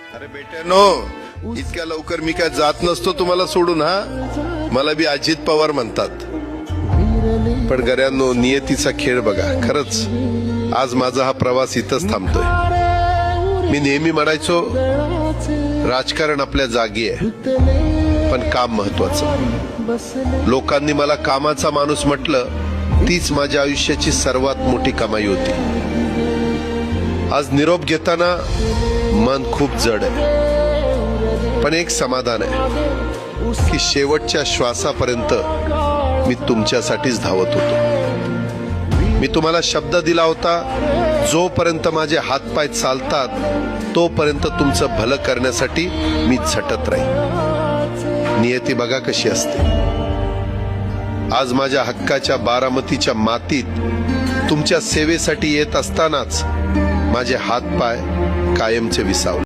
अरे बेट्यानो, इतक्या लवकर मी काय जात नसतो तुम्हाला सोडून. हा, मला बी अजित पवार म्हणतात. पण गऱ्यांनो, नियतीचा खेळ बघा. खरंच आज माझा हा प्रवास इथंच थांबतोय. मी नेहमी म्हणायचो राजकारण आपल्या जागी आहे, पण काम महत्वाचं. लोकांनी मला कामाचा माणूस म्हटलं, तीच माझ्या आयुष्याची सर्वात मोठी कमाई होती. आज निरोप घेताना मन खूप जड आहे, पण एक समाधान आहे की शेवटच्या श्वासापर्यंत मी तुमच्यासाठीच धावत होतो. मी तुम्हाला शब्द दिला होता, जोपर्यंत माझे हातपाय चालतात तोपर्यंत तुमचं भलं करण्यासाठी मी झटत राहील. नियती बघा कशी असते. आज माझ्या हक्काच्या बारामतीच्या मातीत तुमच्या सेवेसाठी येत असतानाच माझे हातपाय कायमचे विसावले.